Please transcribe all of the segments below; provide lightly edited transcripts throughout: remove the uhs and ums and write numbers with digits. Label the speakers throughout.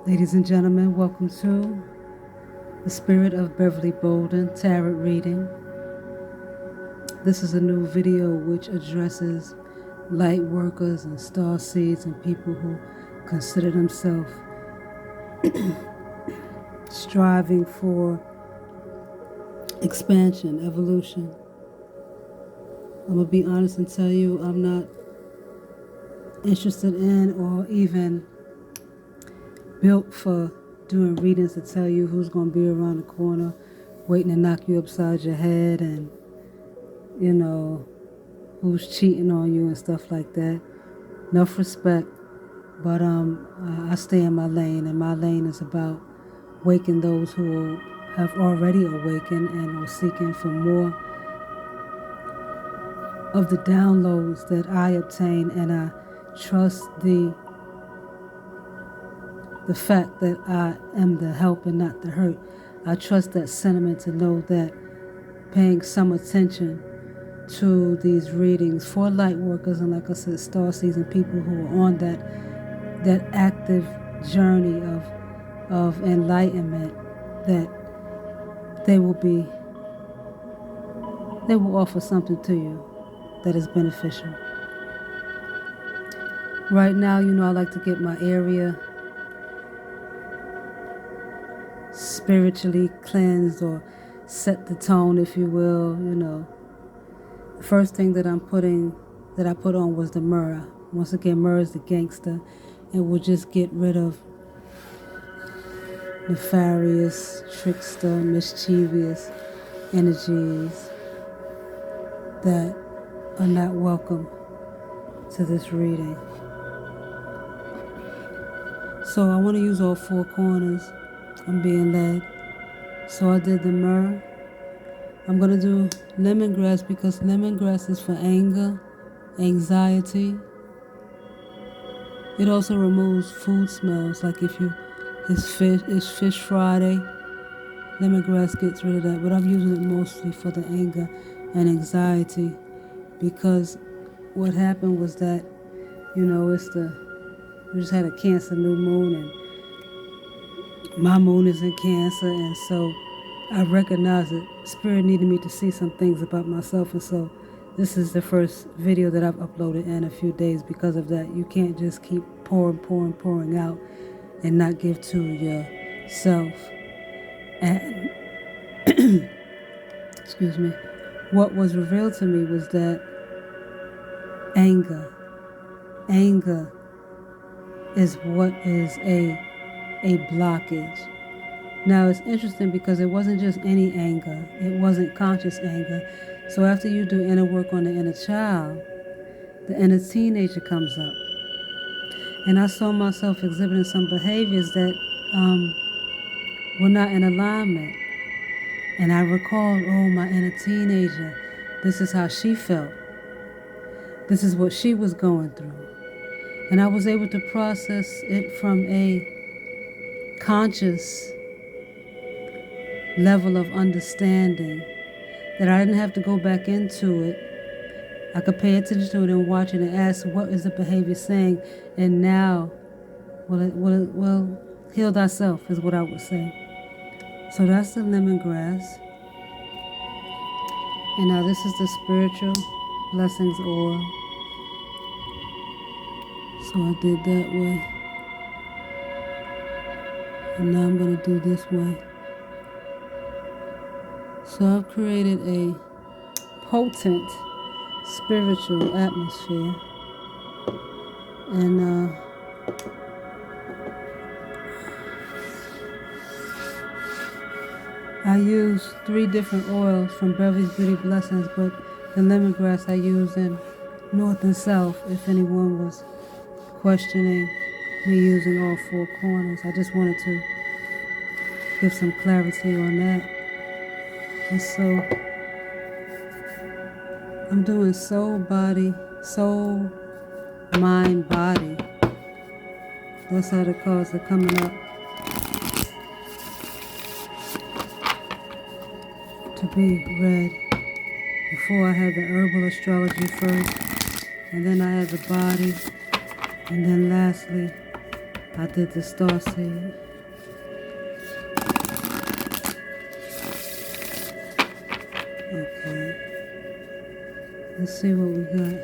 Speaker 1: Ladies and gentlemen, welcome to the Spirit of Beverly Bolden Tarot Reading. This is a new video which addresses light workers and star seeds and people who consider themselves striving for expansion, evolution. I'm going to be honest and tell you I'm not interested in or even built for doing readings to tell you who's going to be around the corner waiting to knock you upside your head and, who's cheating on you and stuff like that. Enough respect, but I stay in my lane, and my lane is about waking those who have already awakened and are seeking for more of the downloads that I obtain, and I trust the fact that I am the help and not the hurt. I trust that sentiment to know that paying some attention to these readings for light workers and, like I said, star seeds and people who are on that active journey of enlightenment, that they will offer something to you that is beneficial. Right now, I like to get my area spiritually cleansed or set the tone, if you will. The first thing that I put on was the myrrh. Once again, myrrh is the gangster. It will just get rid of nefarious, trickster, mischievous energies that are not welcome to this reading. So I want to use all four corners. I'm being led. So I did the myrrh. I'm going to do lemongrass because lemongrass is for anger, anxiety. It also removes food smells. Like if it's fish Friday, lemongrass gets rid of that. But I'm using it mostly for the anger and anxiety, because what happened was that, we just had a Cancer new moon, and my moon is in Cancer, and so I recognize it. Spirit needed me to see some things about myself, and so this is the first video that I've uploaded in a few days because of that. You can't just keep pouring out and not give to yourself. And excuse me. What was revealed to me was that anger is what is a blockage. Now it's interesting because it wasn't just any anger. It wasn't conscious anger. So after you do inner work on the inner child, the inner teenager comes up. And I saw myself exhibiting some behaviors that were not in alignment. And I recalled, my inner teenager, this is how she felt. This is what she was going through. And I was able to process it from a conscious level of understanding, that I didn't have to go back into it. I could pay attention to it and watch it and ask, what is the behavior saying? And now, will heal thyself is what I would say. So that's the lemongrass. And now this is the spiritual blessings oil. So I did that way. And now I'm going to do this way. So I've created a potent spiritual atmosphere. And I use 3 different oils from Beverly's Beauty Blessings, but the lemongrass I use in north and south, if anyone was questioning me using all 4 corners. I just wanted to give some clarity on that. And so I'm doing soul, mind, body. Those are the cards that are coming up to be read. Before I had the herbal astrology first, and then I had the body, and then lastly I did the star seed. Okay. Let's see what we got.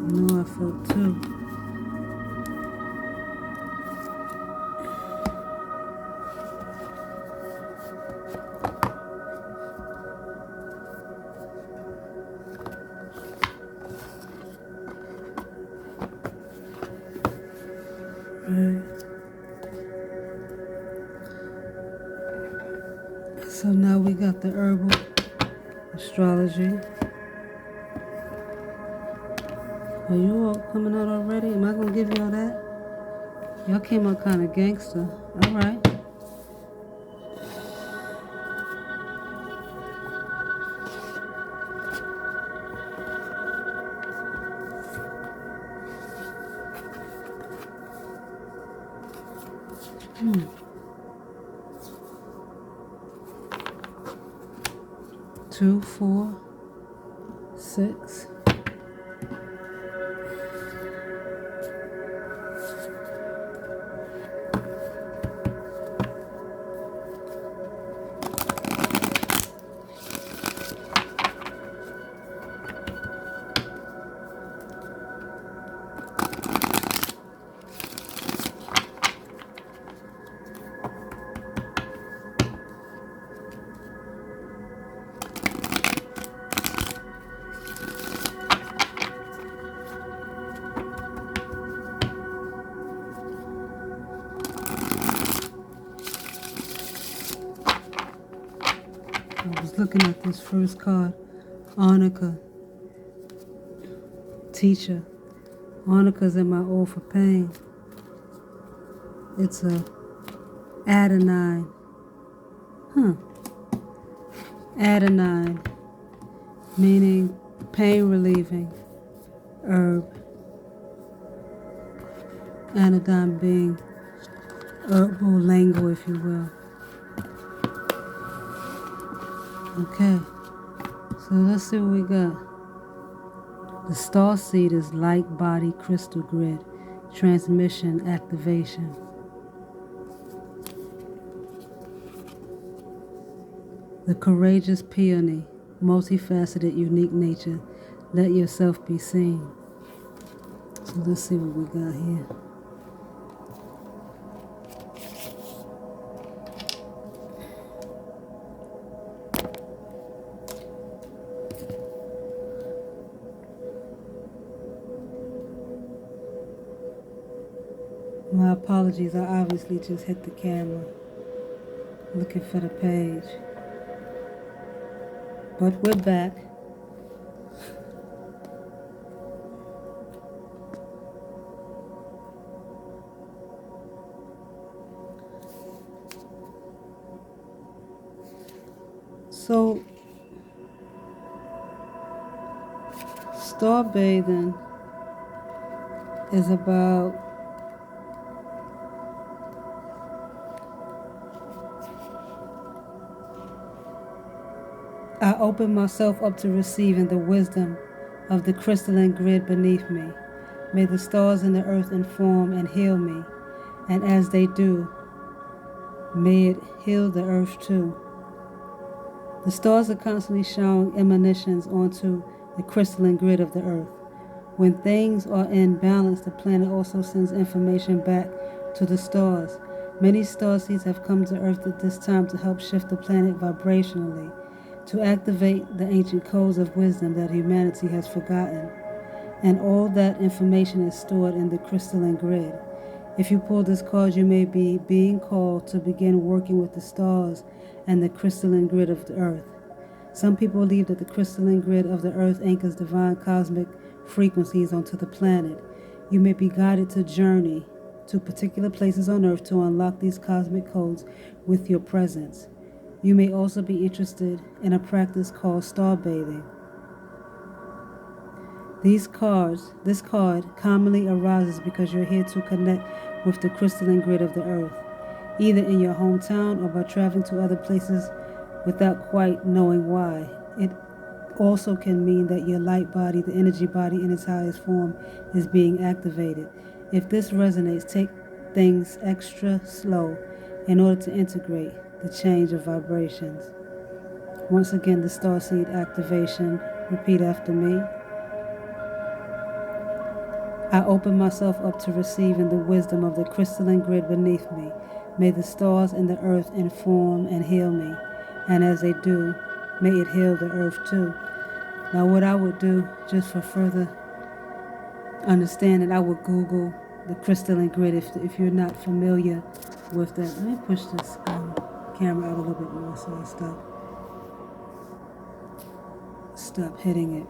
Speaker 1: I know I felt 2. Right. So now we got the herbal astrology. Are you all coming out already? Am I going to give y'all that? Y'all came out kind of gangster. All right. Hmm. 2, 4, 6. I was looking at this first card. Arnica. Teacher. Arnica's in my O for pain. It's a adenine. Adenine, meaning pain relieving herb. Anodyne being herbal lingo, if you will. Okay, so let's see what we got. The star seed is light body crystal grid, transmission activation. The courageous peony, multifaceted, unique nature. Let yourself be seen. So let's see what we got here. My apologies, I obviously just hit the camera looking for the page. But we're back. So, star bathing is about I open myself up to receiving the wisdom of the crystalline grid beneath me. May the stars and the earth inform and heal me, and as they do, may it heal the earth too. The stars are constantly showering emanations onto the crystalline grid of the earth. When things are in balance, the planet also sends information back to the stars. Many star seeds have come to earth at this time to help shift the planet vibrationally, to activate the ancient codes of wisdom that humanity has forgotten. And all that information is stored in the crystalline grid. If you pull this card, you may be being called to begin working with the stars and the crystalline grid of the earth. Some people believe that the crystalline grid of the earth anchors divine cosmic frequencies onto the planet. You may be guided to journey to particular places on earth to unlock these cosmic codes with your presence. You may also be interested in a practice called star bathing. This card commonly arises because you're here to connect with the crystalline grid of the earth, either in your hometown or by traveling to other places without quite knowing why. also can mean that your light body, the energy body in its highest form, is being activated. If this resonates, take things extra slow in order to integrate the change of vibrations. Once again, the starseed activation. Repeat after me. I open myself up to receiving the wisdom of the crystalline grid beneath me. May the stars and the earth inform and heal me. And as they do, may it heal the earth too. Now what I would do, just for further understanding, I would Google the crystalline grid if you're not familiar with that. Let me push this camera out a little bit more so I stop hitting it.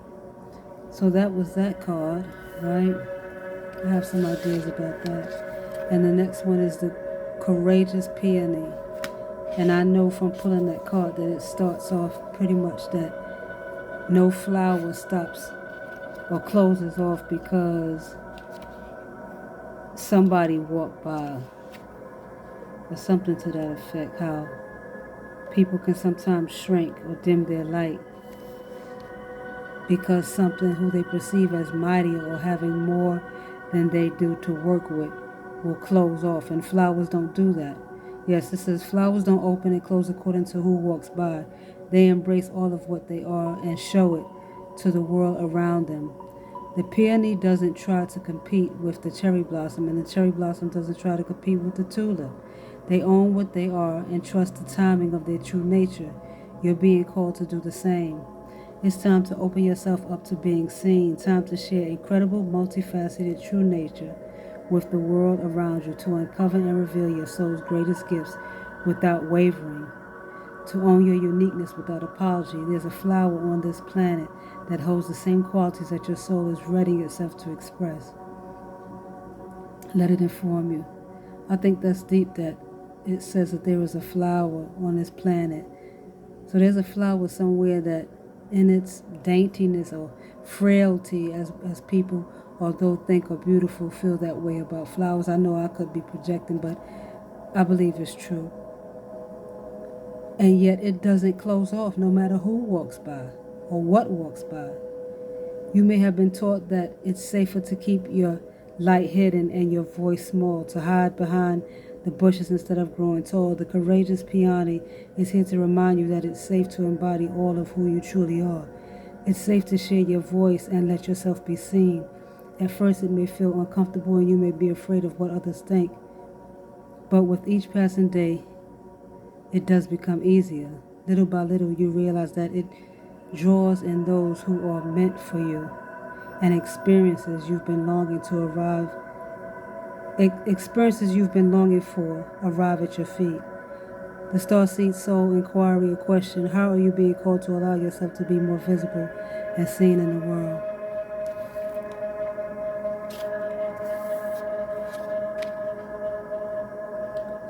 Speaker 1: So that was that card, right? I have some ideas about that. And the next one is the Courageous Peony. And I know from pulling that card that it starts off pretty much that no flower stops or closes off because somebody walked by, or something to that effect. How people can sometimes shrink or dim their light because something who they perceive as mightier or having more than they do to work with will close off, and flowers don't do that. Yes, it says flowers don't open and close according to who walks by. They embrace all of what they are and show it to the world around them. The peony doesn't try to compete with the cherry blossom, and the cherry blossom doesn't try to compete with the tulip. They own what they are and trust the timing of their true nature. You're being called to do the same. It's time to open yourself up to being seen. Time to share incredible, multifaceted true nature with the world around you, to uncover and reveal your soul's greatest gifts without wavering, to own your uniqueness without apology. There's a flower on this planet that holds the same qualities that your soul is readying itself to express. Let it inform you. I think that's deep that it says that there is a flower on this planet. So there's a flower somewhere that in its daintiness or frailty, as people, although think are beautiful, feel that way about flowers. I know I could be projecting, but I believe it's true. And yet it doesn't close off no matter who walks by or what walks by. You may have been taught that it's safer to keep your light hidden and your voice small, to hide behind the bushes instead of growing tall. The courageous peony is here to remind you that it's safe to embody all of who you truly are. It's safe to share your voice and let yourself be seen. At first it may feel uncomfortable and you may be afraid of what others think. But with each passing day, it does become easier. Little by little, you realize that it draws in those who are meant for you, and experiences you've been longing for arrive at your feet. The Starseed Soul Inquiry, a question: how are you being called to allow yourself to be more visible and seen in the world?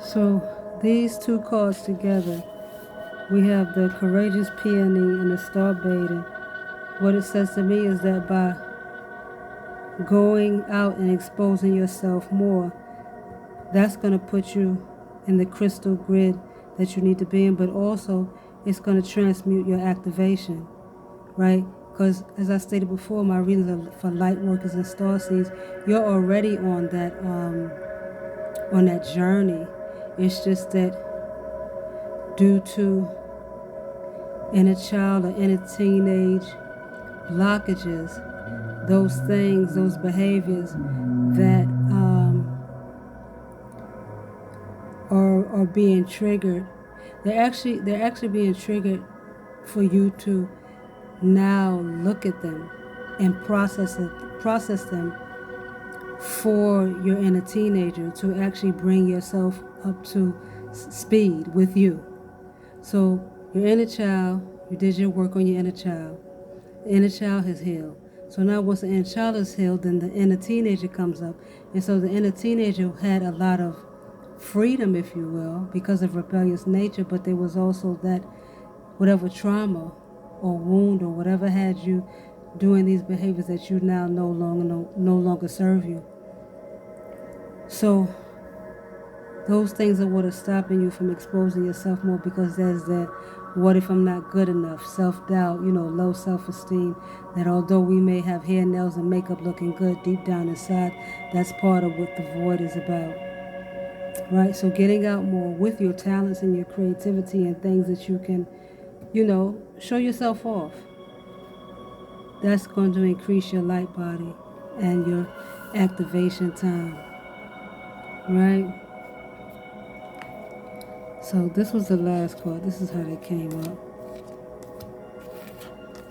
Speaker 1: So these two cards together, we have the Courageous Peony and the Star Maiden. What it says to me is that by going out and exposing yourself more, that's going to put you in the crystal grid that you need to be in, but also it's going to transmute your activation, right? Because as I stated before, my readings are for light workers and starseeds. You're already on that journey. It's just that due to inner child or inner teenage blockages, those things, those behaviors that are being triggered, they're actually being triggered for you to now look at them and process them for your inner teenager, to actually bring yourself up to speed with you. So your inner child, you did your work on your inner child. The inner child has healed. So now once the inner child is healed, then the inner teenager comes up. And so the inner teenager had a lot of freedom, if you will, because of rebellious nature, but there was also that whatever trauma or wound or whatever had you doing these behaviors that you now no longer serve you. So those things are what are stopping you from exposing yourself more, because there's that What if I'm not good enough? Self-doubt, low self-esteem. That although we may have hair, nails, and makeup looking good, deep down inside, that's part of what the void is about. Right? So getting out more with your talents and your creativity and things that you can, show yourself off. That's going to increase your light body and your activation time. Right? So this was the last card. This is how they came up.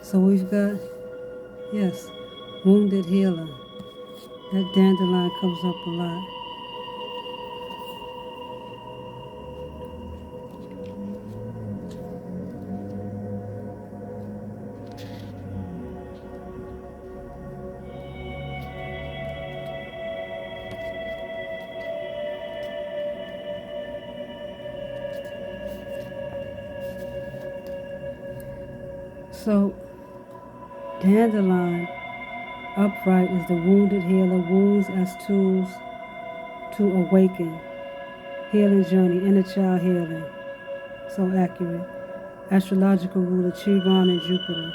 Speaker 1: So we've got, yes, wounded healer. That dandelion comes up a lot. So dandelion upright is the wounded healer, wounds as tools to awaken, healing journey, inner child healing. So accurate. Astrological ruler, Chiron and Jupiter.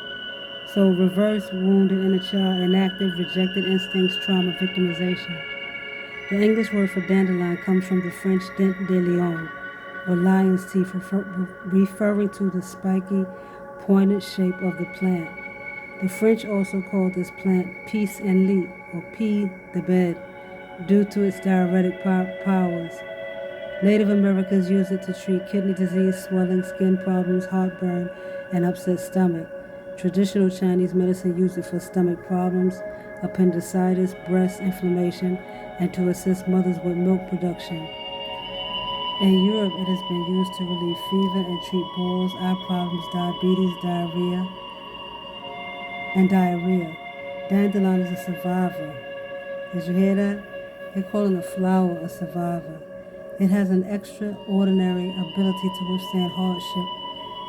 Speaker 1: So reverse, wounded inner child, inactive, rejected instincts, trauma, victimization. The English word for dandelion comes from the French dent de lion, or lion's teeth, referring to the spiky, pointed shape of the plant. The French also called this plant pis en lit, or pea the bed, due to its diuretic powers. Native Americans used it to treat kidney disease, swelling, skin problems, heartburn, and upset stomach. Traditional Chinese medicine used it for stomach problems, appendicitis, breast inflammation, and to assist mothers with milk production. In Europe, it has been used to relieve fever and treat boils, eye problems, diabetes, diarrhea. Dandelion is a survivor. Did you hear that? They're calling the flower a survivor. It has an extraordinary ability to withstand hardship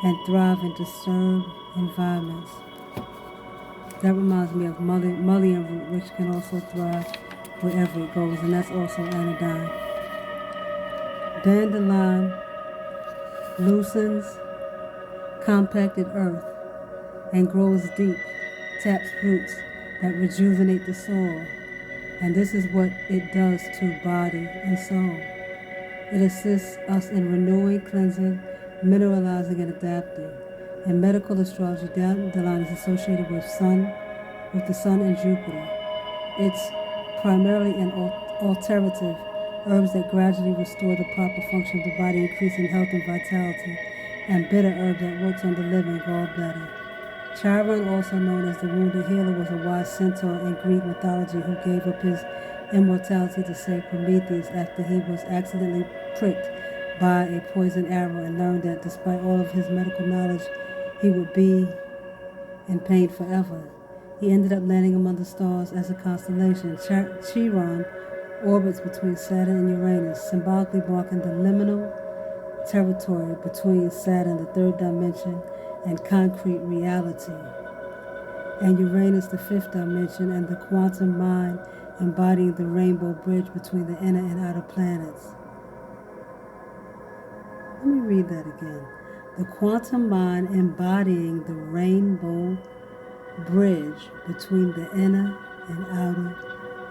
Speaker 1: and thrive in disturbed environments. That reminds me of mullein root, which can also thrive wherever it goes, and that's also anodyne. Dandelion loosens compacted earth and grows deep, taps roots that rejuvenate the soil. And this is what it does to body and soul. It assists us in renewing, cleansing, mineralizing, and adapting. In medical astrology, dandelion is associated with the sun and Jupiter. It's primarily an alterative, herbs that gradually restore the proper function of the body, increasing health and vitality, and bitter herb that works on the liver and gallbladder. Chiron, also known as the wounded healer, was a wise centaur in Greek mythology who gave up his immortality to save Prometheus after he was accidentally pricked by a poisoned arrow and learned that despite all of his medical knowledge, he would be in pain forever. He ended up landing among the stars as a constellation. Chiron orbits between Saturn and Uranus, symbolically marking the liminal territory between Saturn, the third dimension, and concrete reality, and Uranus, the fifth dimension, and the quantum mind, embodying the rainbow bridge between the inner and outer planets. Let me read that again. The quantum mind embodying the rainbow bridge between the inner and outer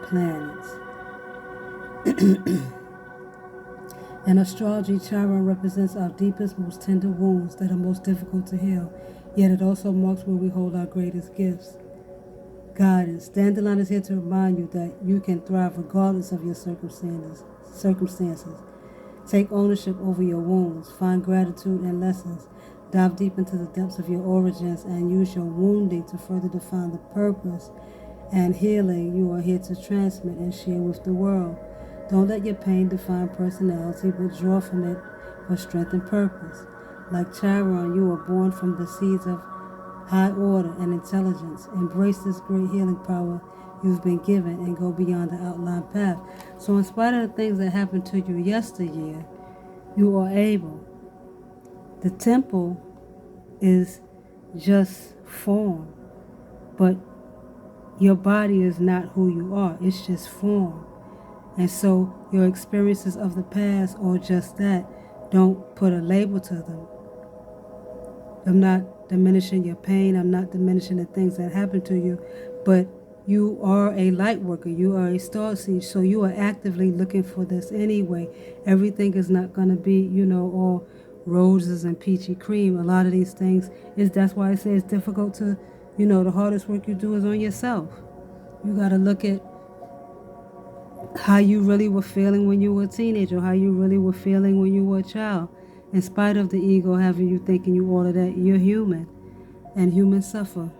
Speaker 1: planets. In astrology, Chiron represents our deepest, most tender wounds that are most difficult to heal, yet it also marks where we hold our greatest gifts. Guidance. Dandelion is here to remind you that you can thrive regardless of your circumstances. Take ownership over your wounds, find gratitude and lessons, dive deep into the depths of your origins, and use your wounding to further define the purpose and healing you are here to transmit and share with the world. Don't let your pain define personality, but draw from it for strength and purpose. Like Chiron, you were born from the seeds of high order and intelligence. Embrace this great healing power you've been given and go beyond the outlined path. So in spite of the things that happened to you yesteryear, you are able. The temple is just form, but your body is not who you are. It's just form. And so your experiences of the past or just that, don't put a label to them. I'm not diminishing your pain. I'm not diminishing the things that happen to you. But you are a light worker. You are a star seed. So you are actively looking for this anyway. Everything is not going to be, all roses and peachy cream. A lot of these things that's why I say it's difficult to, the hardest work you do is on yourself. You got to look at how you really were feeling when you were a teenager, how you really were feeling when you were a child. In spite of the ego having you thinking you all of that, you're human, and humans suffer.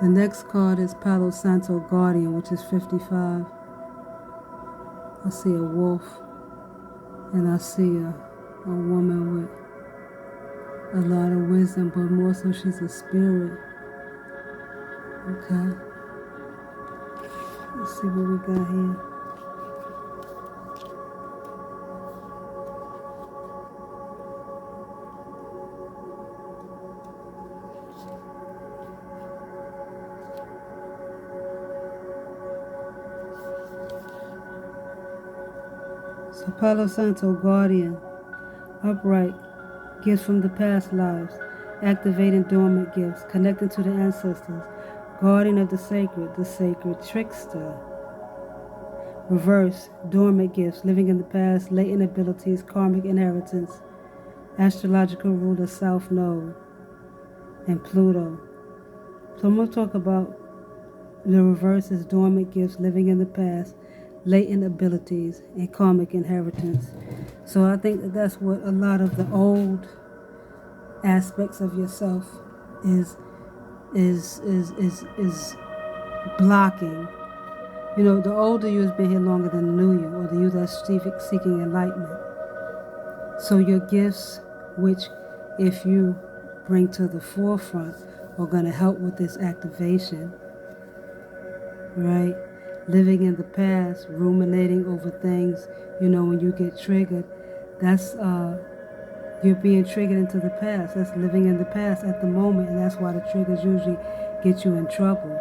Speaker 1: The next card is Palo Santo Guardian, which is 55. I see a wolf, and I see a woman with a lot of wisdom, but more so she's a spirit. Okay. Let's see what we got here. So Palo Santo Guardian, upright, gifts from the past lives, activating dormant gifts, connecting to the ancestors, guardian of the sacred trickster. Reverse, dormant gifts, living in the past, latent abilities, karmic inheritance, astrological ruler South Node, and Pluto. So I'm going to talk about the reverse is dormant gifts, living in the past, latent abilities, and karmic inheritance. So I think that's what a lot of the old aspects of yourself is blocking. The older you has been here longer than the new you, or the you that's seeking enlightenment. So your gifts, which if you bring to the forefront, are going to help with this activation, right? Living in the past, ruminating over things, when you get triggered, that's you're being triggered into the past. That's living in the past at the moment, and that's why the triggers usually get you in trouble.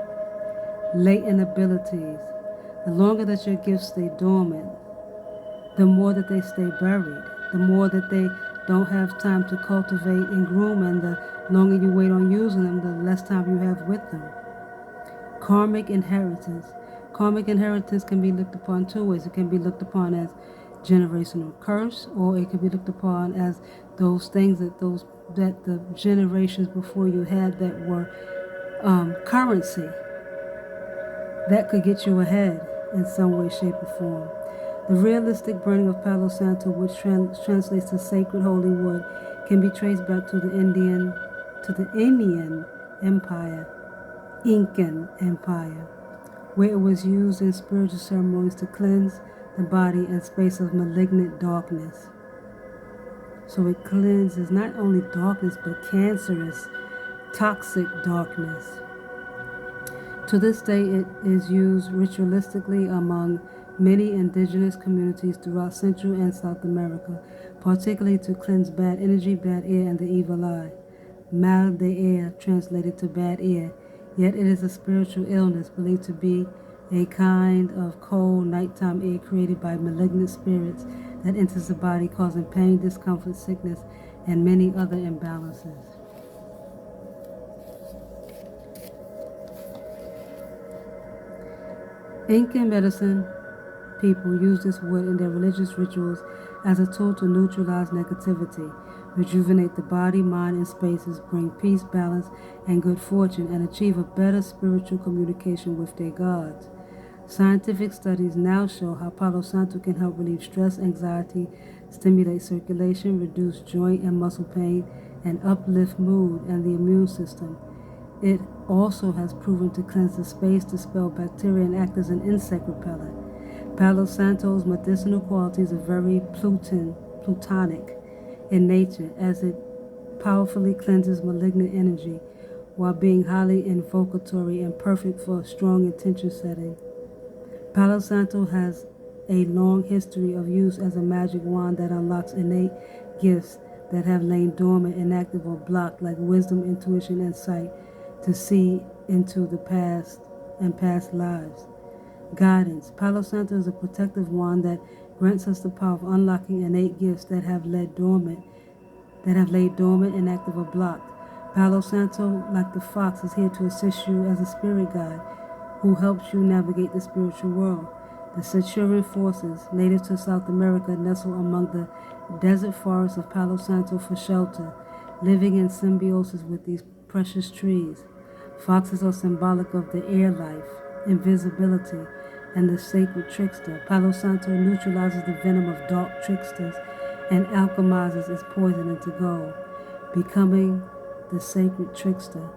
Speaker 1: Latent abilities. The longer that your gifts stay dormant, the more that they stay buried, the more that they don't have time to cultivate and groom, and the longer you wait on using them, the less time you have with them. Karmic inheritance. Karmic inheritance can be looked upon two ways. It can be looked upon as generational curse, or it can be looked upon as those things that the generations before you had that were currency that could get you ahead in some way, shape, or form. The realistic burning of Palo Santo, which translates to sacred holy wood, can be traced back to the Indian Empire, Incan Empire, where it was used in spiritual ceremonies to cleanse the body and space of malignant darkness. So it cleanses not only darkness, but cancerous, toxic darkness. To this day, it is used ritualistically among many indigenous communities throughout Central and South America, particularly to cleanse bad energy, bad air, and the evil eye. Mal de air, translated to bad air, yet it is a spiritual illness believed to be a kind of cold nighttime air created by malignant spirits that enters the body, causing pain, discomfort, sickness, and many other imbalances. Incan medicine people use this wood in their religious rituals as a tool to neutralize negativity, rejuvenate the body, mind, and spaces, bring peace, balance, and good fortune, and achieve a better spiritual communication with their gods. Scientific studies now show how Palo Santo can help relieve stress, anxiety, stimulate circulation, reduce joint and muscle pain, and uplift mood and the immune system. It also has proven to cleanse the space, dispel bacteria, and act as an insect repellent. Palo Santo's medicinal qualities are very plutonic in nature, as it powerfully cleanses malignant energy while being highly invocatory and perfect for a strong intention setting. Palo Santo has a long history of use as a magic wand that unlocks innate gifts that have lain dormant, inactive, or blocked, like wisdom, intuition, and sight to see into the past and past lives. Guidance. Palo Santo is a protective wand that grants us the power of unlocking innate gifts that have laid dormant inactive or blocked. Palo Santo, like the fox, is here to assist you as a spirit guide who helps you navigate the spiritual world. The Centurion forces, native to South America, nestle among the desert forests of Palo Santo for shelter, living in symbiosis with these precious trees. Foxes are symbolic of the air life, invisibility, and the sacred trickster. Palo Santo neutralizes the venom of dark tricksters and alchemizes its poison into gold, becoming the sacred trickster.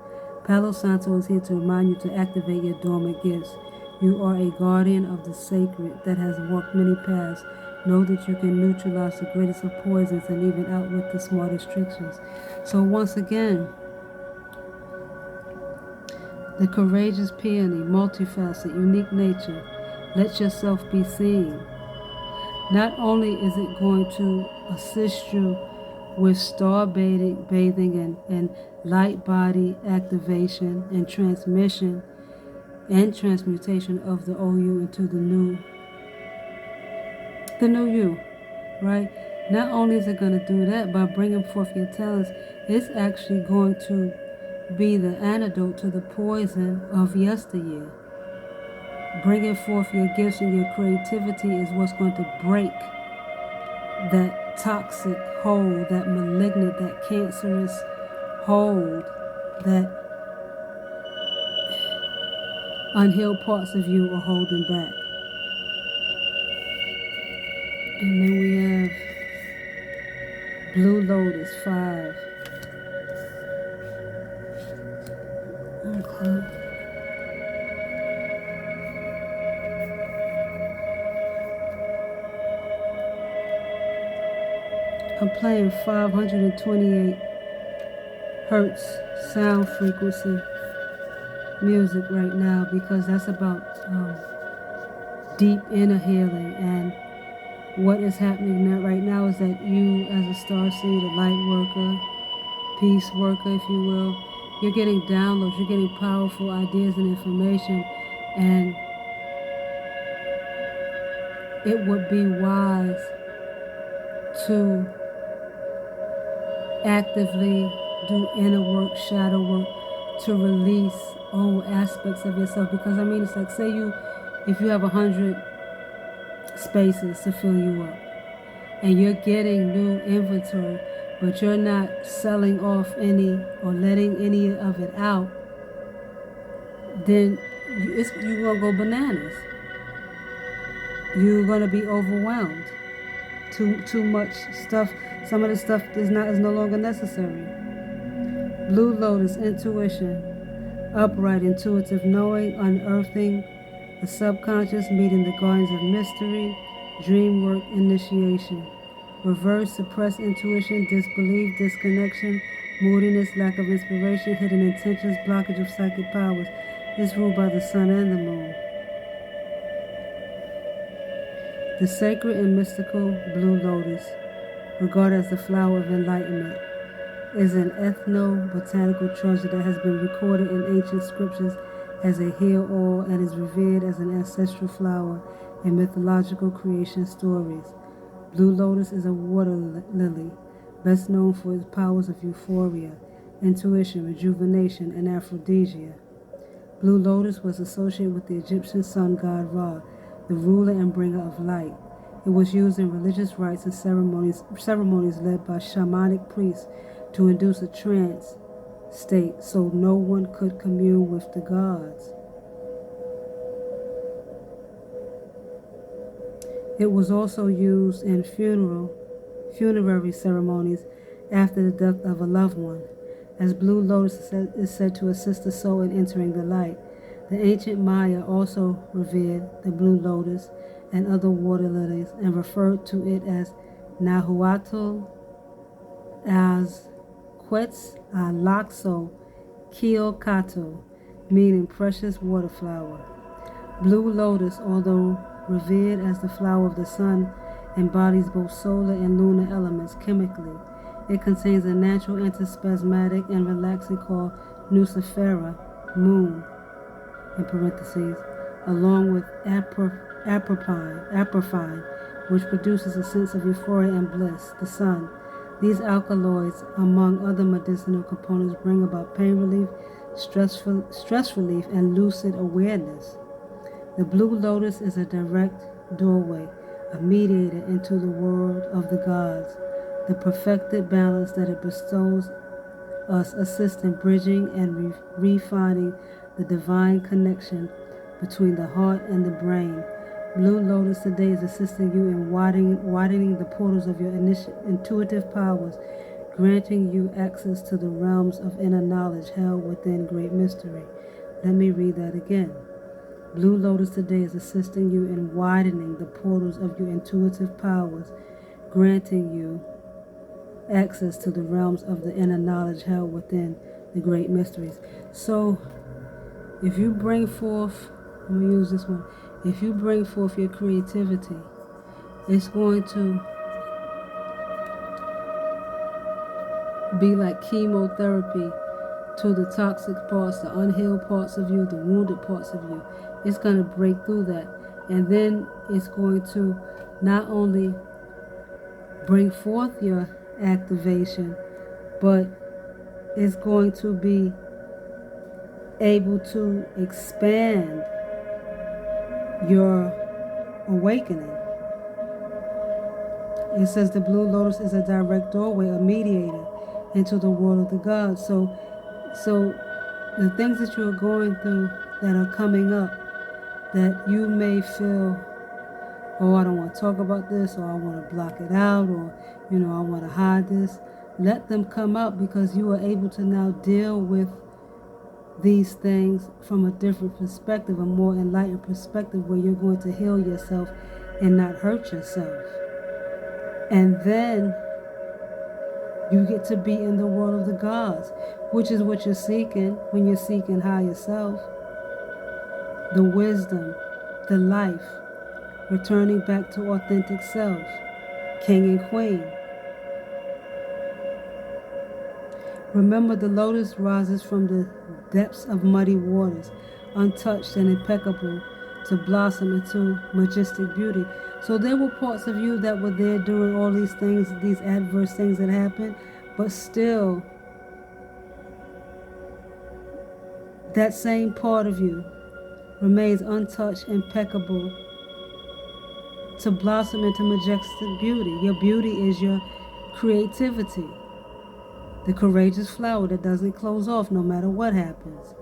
Speaker 1: Palo Santo is here to remind you to activate your dormant gifts. You are a guardian of the sacred that has walked many paths. Know that you can neutralize the greatest of poisons and even outwit the smartest tricksters. So once again, the courageous peony, multifaceted, unique nature. Let yourself be seen. Not only is it going to assist you with star bathing and light body activation and transmission and transmutation of the OU into the new you, right? Not only is it going to do that by bringing forth your talents, it's actually going to be the antidote to the poison of yesteryear. Bringing forth your gifts and your creativity is what's going to break that toxic hold, that malignant, that cancerous hold, that unhealed parts of you are holding back. And then we have Blue Lotus 5. Okay. I'm playing 528 hertz sound frequency music right now because that's about deep inner healing. And what is happening right now is that you, as a starseed, a light worker, peace worker, if you will, you're getting downloads, you're getting powerful ideas and information, and it would be wise to actively do inner work, shadow work, to release old aspects of yourself. Because I mean, it's like, say if you have 100 spaces to fill you up, and you're getting new inventory, but you're not selling off any or letting any of it out, then you're going to go bananas. You're going to be overwhelmed. Too much stuff. Some of the stuff is no longer necessary. Blue Lotus, intuition, upright, intuitive knowing, unearthing the subconscious, meeting the gardens of mystery, dream work, initiation. Reverse, suppressed intuition, disbelief, disconnection, moodiness, lack of inspiration, hidden intentions, blockage of psychic powers. Is ruled by the sun and the moon. The sacred and mystical Blue Lotus, regarded as the flower of enlightenment, is an ethno-botanical treasure that has been recorded in ancient scriptures as a heal-all and is revered as an ancestral flower in mythological creation stories. Blue Lotus is a water lily, best known for its powers of euphoria, intuition, rejuvenation, and aphrodisia. Blue Lotus was associated with the Egyptian sun god Ra, the ruler and bringer of light. It was used in religious rites and ceremonies led by shamanic priests to induce a trance state so no one could commune with the gods. It was also used in funerary ceremonies after the death of a loved one, as Blue Lotus is said to assist the soul in entering the light. The ancient Maya also revered the Blue Lotus and other water lilies and referred to it as Nahuatl as Quetzalcoatl, Kiyokato, meaning precious water flower. Blue Lotus, although revered as the flower of the sun, embodies both solar and lunar elements chemically. It contains a natural antispasmodic and relaxant called Nucifera, moon, in parentheses, along with apropine, which produces a sense of euphoria and bliss, the sun. These alkaloids, among other medicinal components, bring about pain relief, stress relief, and lucid awareness. The blue lotus is a direct doorway, a mediator into the world of the gods. The perfected balance that it bestows us assists in bridging and refining the divine connection between the heart and the brain. Blue Lotus today is assisting you in widening the portals of your intuitive powers, granting you access to the realms of inner knowledge held within great mystery. Let me read that again. Blue Lotus today is assisting you in widening the portals of your intuitive powers, granting you access to the realms of the inner knowledge held within the great mysteries. So, if you bring forth, I'm going to use this one, if you bring forth your creativity, it's going to be like chemotherapy to the toxic parts, the unhealed parts of you, the wounded parts of you. It's going to break through that. And then it's going to not only bring forth your activation, but it's going to be able to expand your awakening. It says the blue lotus is a direct doorway, a mediator into the world of the gods. So the things that you are going through that are coming up, that you may feel, oh, I don't want to talk about this, or I want to block it out, or, I want to hide this. Let them come out, because you are able to now deal with these things from a different perspective, a more enlightened perspective, where you're going to heal yourself and not hurt yourself. And then you get to be in the world of the gods, which is what you're seeking when you're seeking higher self. The wisdom, the life, returning back to authentic self, king and queen. Remember, the lotus rises from the depths of muddy waters, untouched and impeccable, to blossom into majestic beauty. So there were parts of you that were there during all these things, these adverse things that happened, but still, that same part of you remains untouched, impeccable, to blossom into majestic beauty. Your beauty is your creativity, the courageous flower that doesn't close off no matter what happens.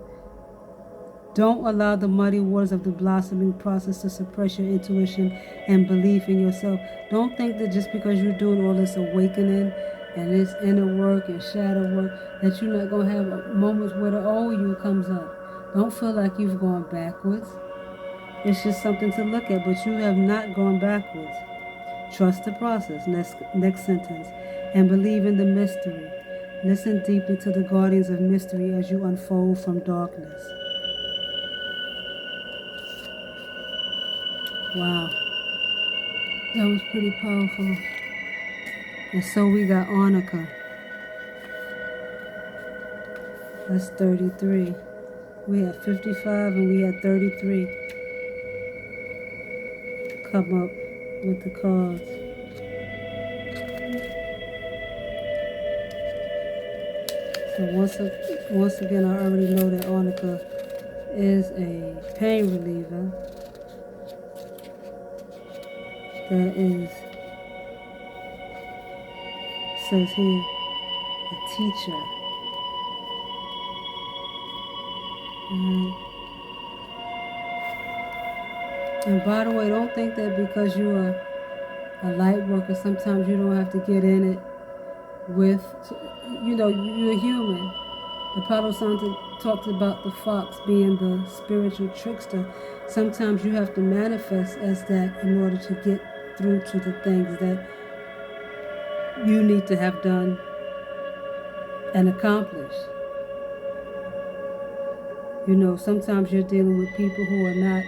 Speaker 1: Don't allow the muddy waters of the blossoming process to suppress your intuition and belief in yourself. Don't think that just because you're doing all this awakening and this inner work and shadow work, that you're not going to have moments where the old you comes up. Don't feel like you've gone backwards. It's just something to look at, but you have not gone backwards. Trust the process, next sentence, and believe in the mystery. Listen deeply to the guardians of mystery as you unfold from darkness. Wow, that was pretty powerful. And so we got Arnica. That's 33. We had 55 and we had 33 come up with the cards. So once again, I already know that Arnica is a pain reliever. That is, says here, a teacher. And by the way, don't think that because you are a light worker, sometimes you don't have to get in it with, you're human. The Palo Santo talks about the fox being the spiritual trickster. Sometimes you have to manifest as that in order to get through to the things that you need to have done and accomplished. Sometimes you're dealing with people who are not,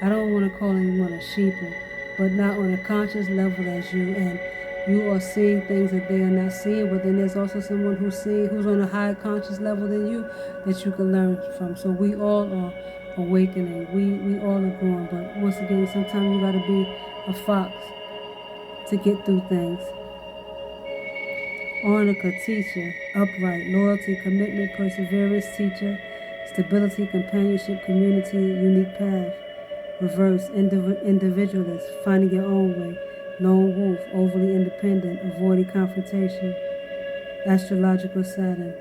Speaker 1: I don't want to call anyone a sheeple, but not on a conscious level as you, and you are seeing things that they are not seeing, but then there's also someone who's on a higher conscious level than you that you can learn from. So we all are awakening. We all are growing, but once again, sometimes you got to be a fox to get through things. Arnica, teacher, upright, loyalty, commitment, perseverance, teacher, stability, companionship, community, unique path. Reverse, individualist, finding your own way, lone wolf, overly independent, avoiding confrontation. Astrological Saturn.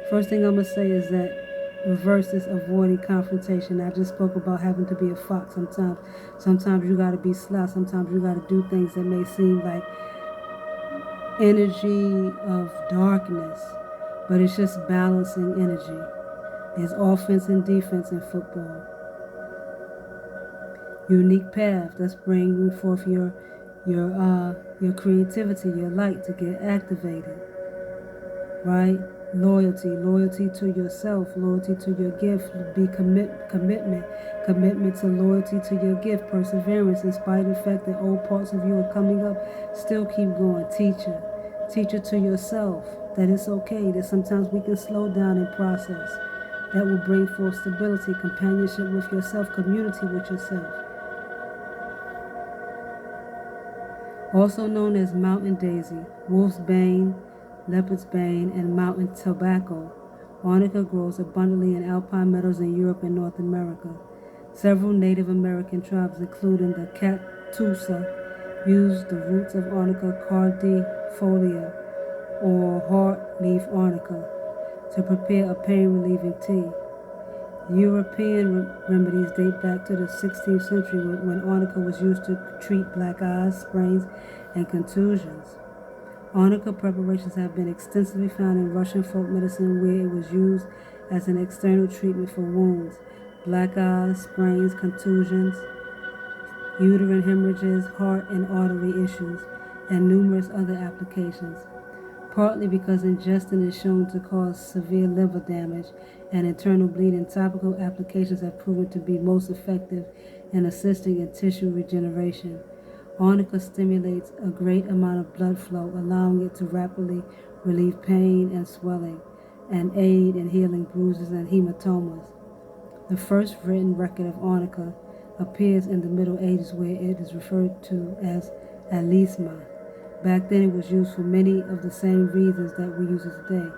Speaker 1: First thing I'm going to say is that reverse is avoiding confrontation. I just spoke about having to be a fox sometimes. Sometimes you got to be sly. Sometimes you got to do things that may seem like energy of darkness, but it's just balancing energy. There's offense and defense in football. Unique path, that's bringing forth your creativity, your light to get activated, right? Loyalty to yourself, loyalty to your gift, commitment to loyalty to your gift, perseverance, in spite of the fact that old parts of you are coming up, still keep going. Teacher to yourself, that it's okay, that sometimes we can slow down and process. That will bring forth stability, companionship with yourself, community with yourself. Also known as mountain daisy, wolf's bane, leopard's bane, and mountain tobacco. Arnica grows abundantly in alpine meadows in Europe and North America. Several Native American tribes, including the Catoosa, use the roots of Arnica cordifolia, or heart leaf arnica, to prepare a pain-relieving tea. European remedies date back to the 16th century when arnica was used to treat black eyes, sprains, and contusions. Arnica preparations have been extensively found in Russian folk medicine, where it was used as an external treatment for wounds, black eyes, sprains, contusions, uterine hemorrhages, heart and artery issues, and numerous other applications. Partly because ingestion is shown to cause severe liver damage and internal bleeding, topical applications have proven to be most effective in assisting in tissue regeneration. Arnica stimulates a great amount of blood flow, allowing it to rapidly relieve pain and swelling, and aid in healing bruises and hematomas. The first written record of arnica appears in the Middle Ages, where it is referred to as alisma. Back then it was used for many of the same reasons that we use it today.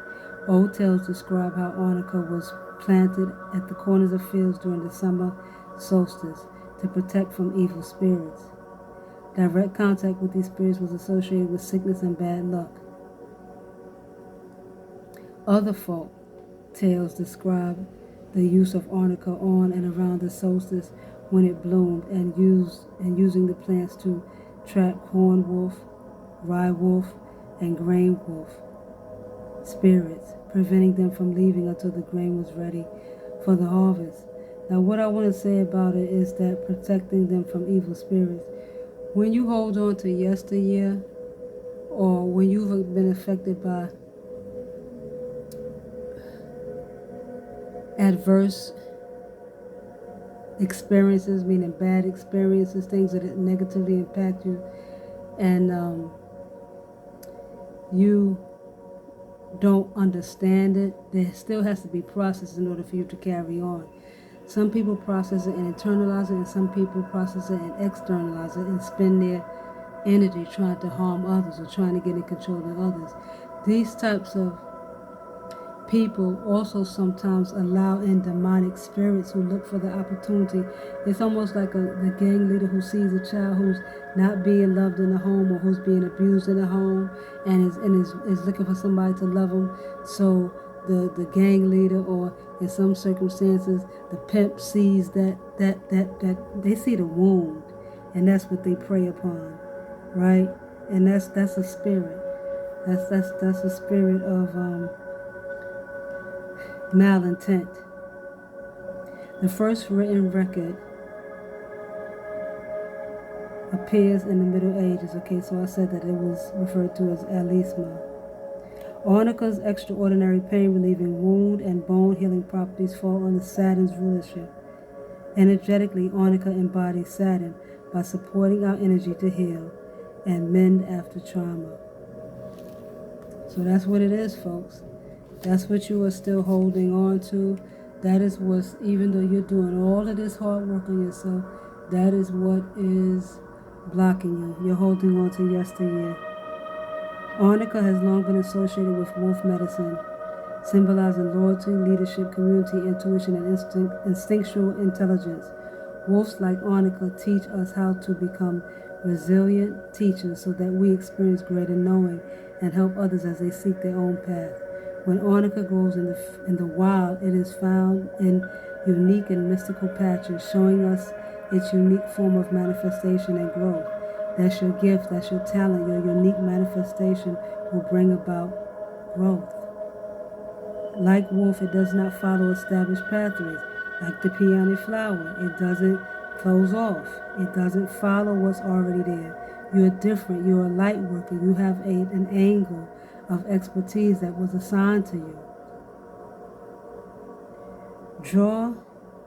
Speaker 1: Old tales describe how arnica was planted at the corners of fields during the summer solstice to protect from evil spirits. Direct contact with these spirits was associated with sickness and bad luck. Other folk tales describe the use of arnica on and around the solstice when it bloomed, and using the plants to trap corn wolf, rye wolf, and grain wolf spirits, preventing them from leaving until the grain was ready for the harvest. Now, what I want to say about it is that protecting them from evil spirits. When you hold on to yesteryear, or when you've been affected by adverse experiences, meaning bad experiences, things that negatively impact you, and you don't understand it, there still has to be process in order for you to carry on. Some people process it and internalize it, and some people process it and externalize it and spend their energy trying to harm others or trying to get in control of others. These types of people also sometimes allow in demonic spirits who look for the opportunity. It's almost like the gang leader who sees a child who's not being loved in the home, or who's being abused in the home, and is looking for somebody to love them. So the gang leader, or in some circumstances the pimp, sees that they see the wound, and that's what they prey upon, right? And that's a spirit. That's a spirit of malintent. The first written record appears in the Middle Ages. Okay, so I said that it was referred to as alisma. Arnica's extraordinary pain-relieving, wound and bone-healing properties fall under Saturn's rulership. Energetically, arnica embodies Saturn by supporting our energy to heal and mend after trauma. So that's what it is, folks. That's what you are still holding on to. That is what's, even though you're doing all of this hard work on yourself, that is what is blocking you. You're holding on to yesteryear. Arnica has long been associated with wolf medicine, symbolizing loyalty, leadership, community, intuition, and instinctual intelligence. Wolves like Arnica teach us how to become resilient teachers so that we experience greater knowing and help others as they seek their own path. When Arnica grows in the wild, it is found in unique and mystical patches, showing us its unique form of manifestation and growth. That's your gift, that's your talent, your unique manifestation will bring about growth. Like wolf, it does not follow established pathways. Like the peony flower, it doesn't close off. It doesn't follow what's already there. You're different. You're a light worker. You have an angle of expertise that was assigned to you. Draw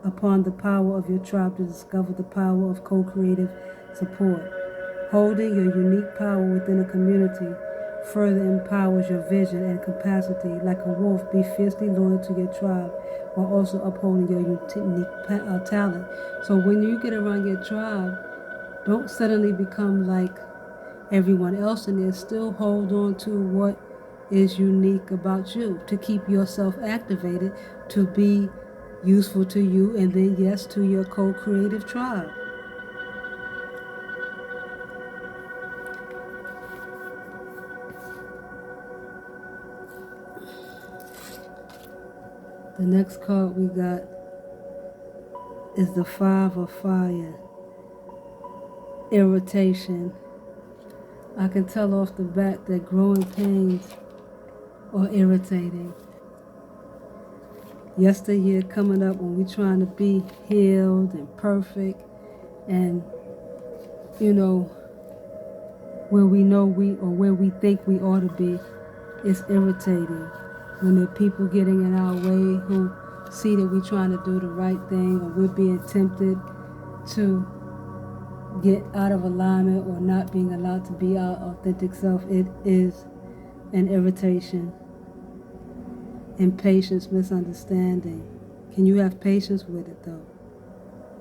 Speaker 1: upon the power of your tribe to discover the power of co-creative support. Holding your unique power within a community further empowers your vision and capacity. Like a wolf, be fiercely loyal to your tribe while also upholding your unique talent. So when you get around your tribe, don't suddenly become like everyone else in there. Still hold on to what is unique about you to keep yourself activated, to be useful to you, and then yes, to your co-creative tribe. The next card we got is the Five of Fire. Irritation. I can tell off the bat that growing pains are irritating. Yesteryear coming up when we're trying to be healed and perfect and, where we know where we think we ought to be, it's irritating. When there are people getting in our way who see that we're trying to do the right thing, or we're being tempted to get out of alignment or not being allowed to be our authentic self, it is an irritation. Impatience, misunderstanding. Can you have patience with it though?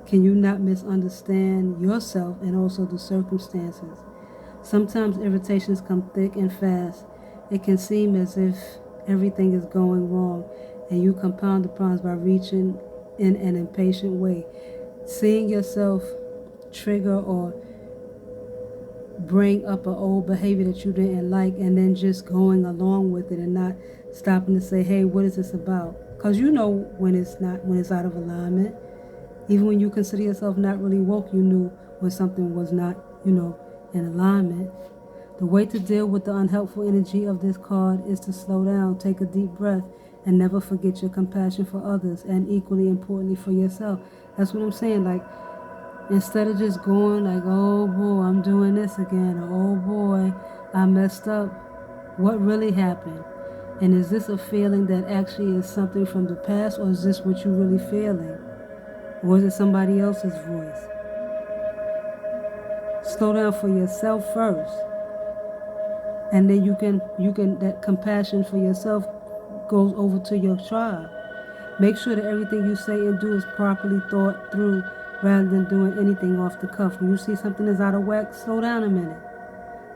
Speaker 1: Can you not misunderstand yourself and also the circumstances? Sometimes irritations come thick and fast. It can seem as if everything is going wrong, and you compound the problems by reaching in an impatient way. Seeing yourself trigger or bring up an old behavior that you didn't like, and then just going along with it and not stopping to say, hey, what is this about? Because you know when it's out of alignment. Even when you consider yourself not really woke, you knew when something was not, in alignment. The way to deal with the unhelpful energy of this card is to slow down, take a deep breath, and never forget your compassion for others, and equally importantly for yourself. That's what I'm saying. Like, instead of just going like, oh boy, I'm doing this again, or oh boy, I messed up. What really happened? And is this a feeling that actually is something from the past, or is this what you're really feeling? Or is it somebody else's voice? Slow down for yourself first. And then you can that compassion for yourself goes over to your tribe. Make sure that everything you say and do is properly thought through rather than doing anything off the cuff. When you see something is out of whack, slow down a minute.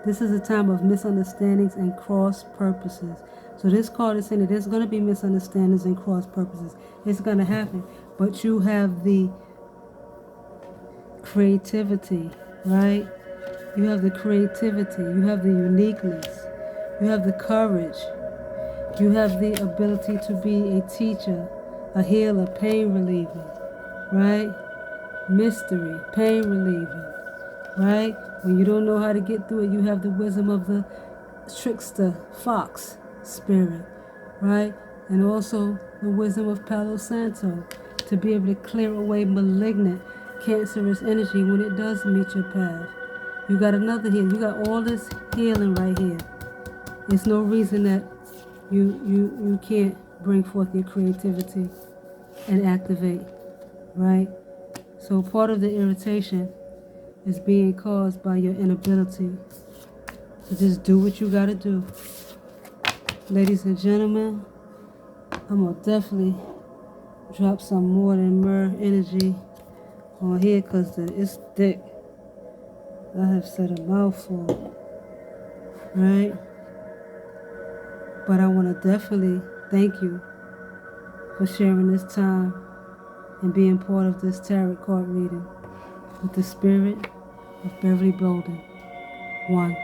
Speaker 1: This is a time of misunderstandings and cross purposes. So this card is saying that there's going to be misunderstandings and cross purposes. It's going to happen. But you have the creativity, right? You have the creativity. You have the uniqueness. You have the courage. You have the ability to be a teacher, a healer, pain reliever, right? Mystery, pain reliever, right? When you don't know how to get through it, you have the wisdom of the trickster, fox spirit, right? And also the wisdom of Palo Santo to be able to clear away malignant, cancerous energy when it does meet your path. You got another here. You got all this healing right here. There's no reason that you can't bring forth your creativity and activate, right? So part of the irritation is being caused by your inability to just do what you gotta do. Ladies and gentlemen, I'm gonna definitely drop some more than myrrh energy on here because it's thick. I have said a mouthful, right? But I want to definitely thank you for sharing this time and being part of this tarot card reading with the Spirit of Beverly Bolden. 1.